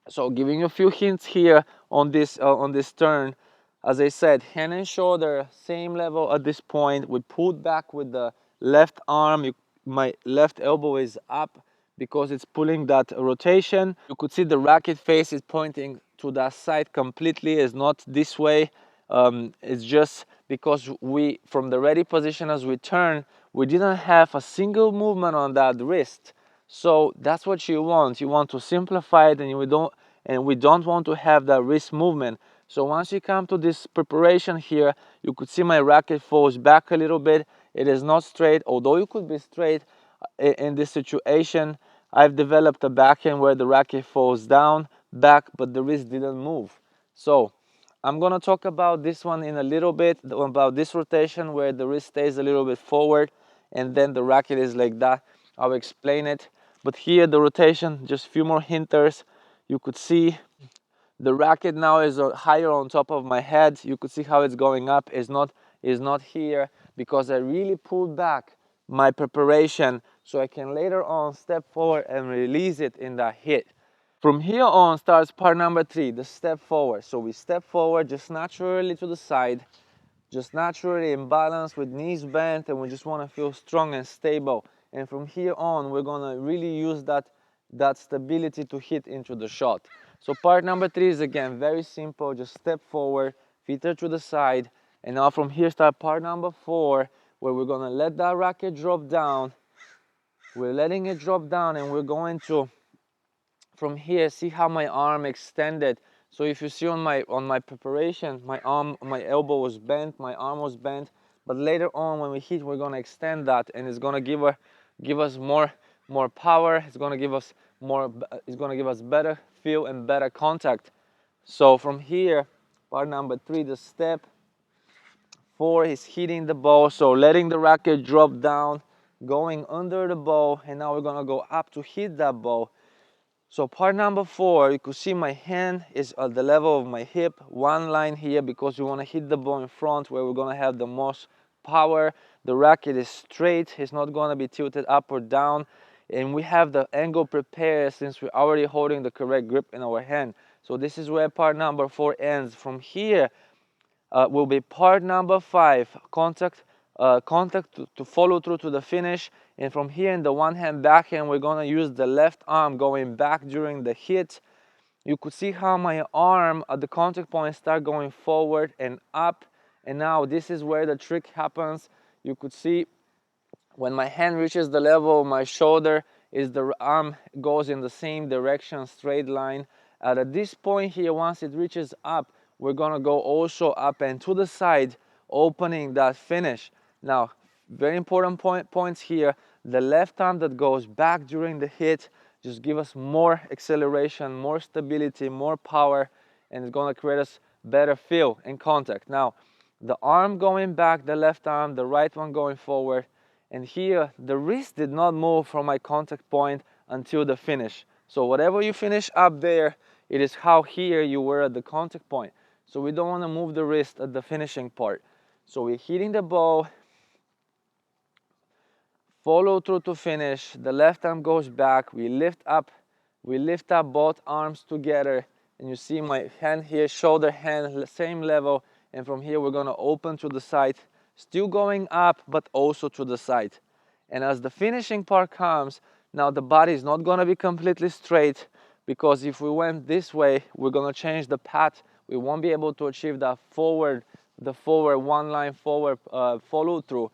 So giving you a few hints here on this turn. As I said, hand and shoulder, same level at this point. We pulled back with the left arm. My left elbow is up because it's pulling that rotation. You could see the racket face is pointing to that side completely. It's not this way. It's just because we, from the ready position as we turn, we didn't have a single movement on that wrist. So that's what you want. You want to simplify it, and we don't want to have that wrist movement. So once you come to this preparation here, you could see my racket falls back a little bit. It is not straight, although it could be straight. In this situation, I've developed a backhand where the racket falls down, back, but the wrist didn't move. So I'm gonna talk about this one in a little bit, about this rotation where the wrist stays a little bit forward and then the racket is like that. I'll explain it. But here the rotation, just a few more hinters. You could see the racket now is higher on top of my head. You could see how it's going up. Is not here because I really pulled back my preparation so I can later on step forward and release it in that hit. From here on starts part number 3, the step forward. So we step forward just naturally to the side, just naturally in balance with knees bent, and we just want to feel strong and stable. And from here on, we're going to really use that stability to hit into the shot. So part number 3 is again very simple. Just step forward, feet are to the side. And now from here start part number 4, where we're going to let that racket drop down. We're letting it drop down, and we're going to, from here, see how my arm extended. So if you see on my preparation, my elbow was bent, my arm was bent, but later on when we hit, we're going to extend that, and it's going to give us more power. It's going to give us better feel and better contact. So from here, part number 3, the step 4 is hitting the ball, so letting the racket drop down, going under the ball, and now we're going to go up to hit that ball. So part number 4, you could see my hand is at the level of my hip, one line here because we want to hit the ball in front where we're going to have the most power. The racket is straight, it's not going to be tilted up or down, and we have the angle prepared since we're already holding the correct grip in our hand. So this is where part number 4 ends. From here will be part number 5, contact to follow through to the finish. And from here in the one hand backhand, we're going to use the left arm going back during the hit. You could see how my arm at the contact point start going forward and up, and now this is where the trick happens. You could see when my hand reaches the level of my shoulder, is the arm goes in the same direction, straight line. At this point here, once it reaches up, we're gonna go also up and to the side, opening that finish. Now, very important points here. The left arm that goes back during the hit just give us more acceleration, more stability, more power, and it's gonna create us better feel and contact. Now, the arm going back, the left arm, the right one going forward, and here the wrist did not move from my contact point until the finish. So whatever you finish up there, it is how here you were at the contact point. So we don't want to move the wrist at the finishing part. So we're hitting the ball, follow through to finish. The left arm goes back, we lift up both arms together, and you see my hand here, shoulder, hand, same level, and from here we're going to open to the side, still going up but also to the side. And as the finishing part comes, now the body is not going to be completely straight, because if we went this way, we're going to change the path. We won't be able to achieve that forward one line forward follow through.